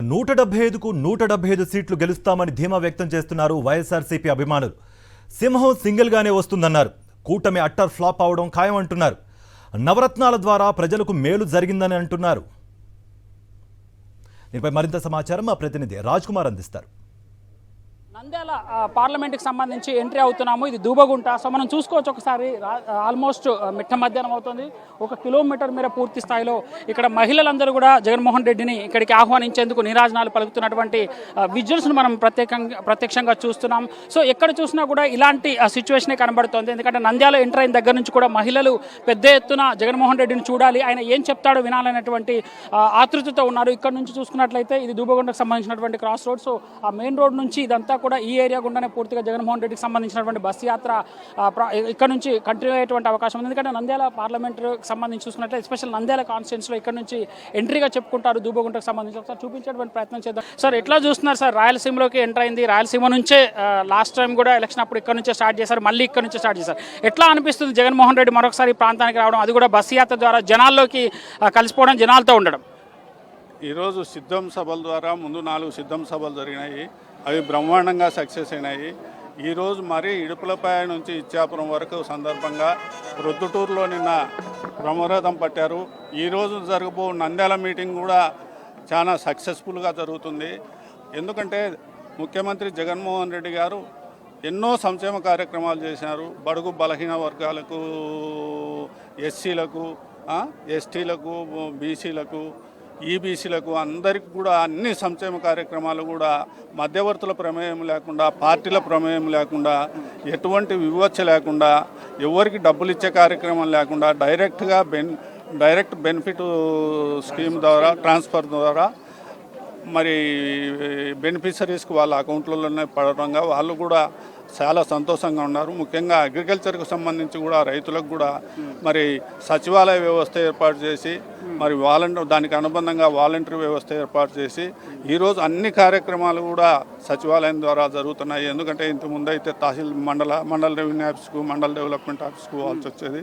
175కు 175 సీట్లు గెలుస్తామని ధీమా వ్యక్తం చేస్తున్నారు వైఎస్ఆర్సీపీ అభిమానులు. సింహం సింగిల్గానే వస్తుందన్నారు. కూటమి అట్టర్ ఫ్లాప్ అవడం ఖాయమంటున్నారు. నవరత్నాల ద్వారా ప్రజలకు మేలు జరిగిందని అంటున్నారు. దీనిపై మరింత సమాచారం మా ప్రతినిధి రాజ్ కుమార్ అందిస్తారు. నంద్యాల పార్లమెంట్కి సంబంధించి ఎంట్రీ అవుతున్నాము. ఇది దూబగుంట. సో మనం చూసుకోవచ్చు, ఒకసారి ఆల్మోస్ట్ మిట్ట మధ్యాహ్నం అవుతుంది. 1 కిలోమీటర్ మేర పూర్తి స్థాయిలో ఇక్కడ మహిళలందరూ కూడా జగన్మోహన్ రెడ్డిని ఇక్కడికి ఆహ్వానించేందుకు నీరాజనాలు పలుకుతున్నటువంటి విజువల్స్ను మనం ప్రత్యక్షంగా చూస్తున్నాం. సో ఎక్కడ చూసినా కూడా ఇలాంటి సిచ్యువేషనే కనబడుతోంది. ఎందుకంటే నంద్యాల ఎంటర్ అయిన దగ్గర నుంచి కూడా మహిళలు పెద్ద ఎత్తున జగన్మోహన్ రెడ్డిని చూడాలి, ఆయన ఏం చెప్తాడో వినాలనేటువంటి ఆతృతతో ఉన్నారు. ఇక్కడ నుంచి చూసుకున్నట్లయితే ఇది దూబగుంటకు సంబంధించినటువంటి క్రాస్ రోడ్. సో ఆ మెయిన్ రోడ్ నుంచి ఇదంతా కూడా ఈ ఏరియా గుండానే పూర్తిగా జగన్మోహన్ రెడ్డికి సంబంధించినటువంటి బస్ యాత్ర ఇక్కడ నుంచి కంటిన్యూ అయ్యేటువంటి అవకాశం ఉంది. ఎందుకంటే నంద్యాల పార్లమెంట్కి సంబంధించి చూసుకున్నట్లయితే ఎస్పెషల్ నంద్యాల కాన్స్టిట్యున్సీలో ఇక్కడ నుంచి ఎంట్రీగా చెప్పుకుంటారు దూబగుంటకు సంబంధించి. ఒకసారి చూపించేటువంటి ప్రయత్నం చేద్దాం. సార్ ఎట్లా చూస్తున్నారు సార్? రాయలసీమలోకి ఎంటర్ అయింది. రాయలసీమ నుంచే లాస్ట్ టైం కూడా ఎలక్షన్ అప్పుడు ఇక్కడ నుంచే స్టార్ట్ చేశారు, మళ్ళీ ఇక్కడ నుంచే స్టార్ట్ చేశారు. ఎట్లా అనిపిస్తుంది జగన్మోహన్ రెడ్డి మరొకసారి ప్రాంతానికి రావడం, అది కూడా బస్ యాత్ర ద్వారా జనాల్లోకి కలిసిపోవడం, జనాలతో ఉండడం? ఈరోజు సిద్ధం సభల ద్వారా ముందు 4 సిద్ధం సభలు జరిగినాయి. అవి బ్రహ్మాండంగా సక్సెస్ అయినాయి. ఈరోజు మరీ ఇడుపులపై నుంచి ఇచ్చాపురం వరకు సందర్భంగా ప్రొద్దుటూరులో నిన్న బ్రహ్మరథం పట్టారు. ఈరోజు జరగబో నంద్యాల మీటింగ్ కూడా చాలా సక్సెస్ఫుల్గా జరుగుతుంది. ఎందుకంటే ముఖ్యమంత్రి జగన్మోహన్ రెడ్డి గారు ఎన్నో సంక్షేమ కార్యక్రమాలు చేశారు. బడుగు బలహీన వర్గాలకు, ఎస్సీలకు, ఎస్టీలకు, బీసీలకు, ఈబీసీలకు అందరికీ కూడా అన్ని సంక్షేమ కార్యక్రమాలు కూడా మధ్యవర్తుల ప్రమేయం లేకుండా, పార్టీల ప్రమేయం లేకుండా, ఎటువంటి వివక్ష లేకుండా, ఎవరికి డబ్బులు ఇచ్చే కార్యక్రమం లేకుండా డైరెక్ట్ బెనిఫిట్ స్కీమ్ ద్వారా, ట్రాన్స్ఫర్ ద్వారా మరి బెనిఫిషరీస్కి వాళ్ళ అకౌంట్లలోనే పడటంగా వాళ్ళు కూడా చాలా సంతోషంగా ఉన్నారు. ముఖ్యంగా అగ్రికల్చర్కు సంబంధించి కూడా రైతులకు కూడా మరి సచివాలయ వ్యవస్థ ఏర్పాటు చేసి, మరి దానికి అనుబంధంగా వాలంటరీ వ్యవస్థ ఏర్పాటు చేసి ఈరోజు అన్ని కార్యక్రమాలు కూడా సచివాలయం ద్వారా జరుగుతున్నాయి. ఎందుకంటే ఇంతకుముందు అయితే మండల రెవెన్యూ ఆఫీస్కు, మండల డెవలప్మెంట్ ఆఫీస్కు పోవాల్సి వచ్చేది.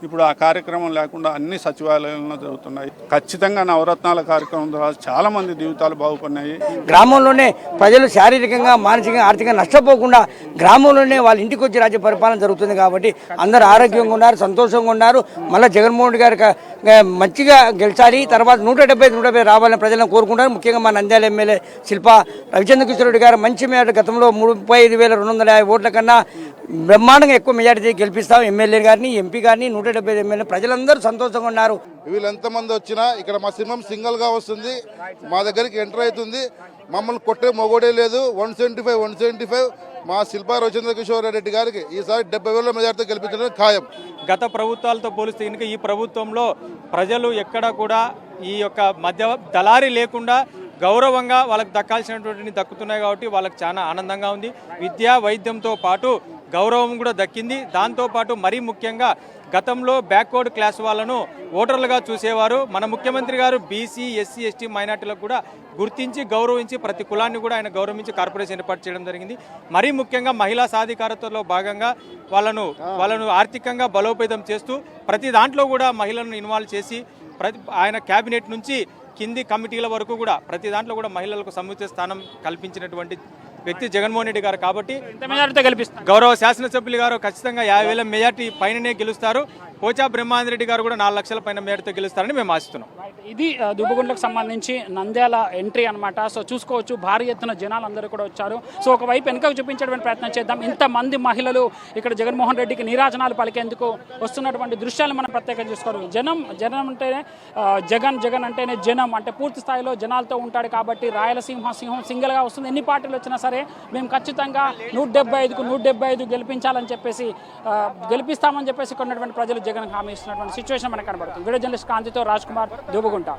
ఇప్పుడు ఆ కార్యక్రమం లేకుండా అన్ని సచివాలయంలో జరుగుతున్నాయి. ఖచ్చితంగా నవరత్నాల కార్యక్రమం ద్వారా చాలామంది జీవితాలు బాగుపడినాయి. గ్రామంలోనే ప్రజలు శారీరకంగా, మానసికంగా, ఆర్థికంగా నష్టపోకుండా గ్రామంలోనే వాళ్ళ ఇంటికి వచ్చి రాజ్య పరిపాలన జరుగుతుంది. కాబట్టి అందరూ ఆరోగ్యంగా ఉన్నారు, సంతోషంగా ఉన్నారు. మళ్ళీ జగన్మోహన్ రెడ్డి గారు మంచిగా గెలిచాలి, తర్వాత 175 రావాలని ప్రజలను కోరుకుంటారు. ముఖ్యంగా మా నంద్యాల ఎమ్మెల్యే శిల్పా రవిచంద్ర కిషోర్ రెడ్డి గారు మంచి మేర గతంలో 35,250 ఓట్ల కన్నా బ్రహ్మాండంగా ఎక్కువ మెజార్టీ గెలిపిస్తాం. ఎమ్మెల్యే గారిని, ఎంపీ గారిని, 175 ఎమ్మెల్యే ప్రజలందరూ సంతోషంగా ఉన్నారు. వీళ్ళు ఎంతమంది వచ్చినా ఇక్కడ మా సింహం సింగిల్గా వస్తుంది, మా దగ్గరికి ఎంటర్ అవుతుంది. మమ్మల్ని కొట్టే మొగోడే లేదు. 175 మా శిల్పా రవిచంద్ర కిషోర్ రెడ్డి గారికి ఈసారి 70,000 మెజార్టీతో గెలిపించడం ఖాయం. గత ప్రభుత్వాలతో పోలిస్తే కనుక ఈ ప్రభుత్వంలో ప్రజలు ఎక్కడ కూడా ఈ యొక్క మధ్య దళారీ లేకుండా గౌరవంగా వాళ్ళకి దక్కాల్సినటువంటి దక్కుతున్నాయి. కాబట్టి వాళ్ళకి చాలా ఆనందంగా ఉంది. విద్యా వైద్యంతో పాటు గౌరవం కూడా దక్కింది. దాంతోపాటు మరీ ముఖ్యంగా గతంలో బ్యాక్వర్డ్ క్లాస్ వాళ్ళను ఓటర్లుగా చూసేవారు. మన ముఖ్యమంత్రి గారు బీసీ, ఎస్సీ, ఎస్టీ, మైనార్టీలకు కూడా గుర్తించి, గౌరవించి, ప్రతి కులాన్ని కూడా ఆయన గౌరవించి కార్పొరేషన్ ఏర్పాటు చేయడం జరిగింది. మరీ ముఖ్యంగా మహిళా సాధికారతలో భాగంగా వాళ్ళను ఆర్థికంగా బలోపేతం చేస్తూ ప్రతి దాంట్లో కూడా మహిళలను ఇన్వాల్వ్ చేసి ఆయన క్యాబినెట్ నుంచి కింది కమిటీల వరకు కూడా ప్రతి దాంట్లో కూడా మహిళలకు సముచిత స్థానం కల్పించినటువంటి వ్యక్తి జగన్మోహన్ రెడ్డి గారు. కాబట్టి గౌరవ శాసనసభ్యులు గారు ఖచ్చితంగా 50,000 మెజార్టీ పైననే గెలుస్తారు. పోచా బ్రహ్మానంద రెడ్డి గారు కూడా 4 లక్షల పైన మేరతో గెలుస్తారని మేము ఆశిస్తున్నాం. ఇది దూబగుంటకు సంబంధించి నంద్యాల ఎంట్రీ అనమాట. సో చూసుకోవచ్చు, భారీ ఎత్తున జనాలు అందరూ కూడా వచ్చారు. సో ఒకవైపు వెనుకకు చూపించేటువంటి ప్రయత్నం చేద్దాం. ఇంతమంది మహిళలు ఇక్కడ జగన్మోహన్ రెడ్డికి నీరాజనాలు పలికేందుకు వస్తున్నటువంటి దృశ్యాలు మనం ప్రత్యేకంగా చూసుకోవాలి. జనం అంటేనే జగన్ అంటేనే జనం, అంటే పూర్తి స్థాయిలో జనాలతో ఉంటాడు. కాబట్టి రాయలసీమ సింహం సింగిల్గా వస్తుంది. ఎన్ని పార్టీలు వచ్చినా సరే మేము ఖచ్చితంగా 175కు 175 గెలిపిస్తామని చెప్పేసి కొన్నటువంటి ప్రజలు జగన్ హామీ ఇస్తున్నటువంటి సిచ్యువేషన్ మనకు కనబడుతుంది. వీడియో జర్నలిస్ట్ కాంతితో రాజ్ కుమార్, దూబగుంట.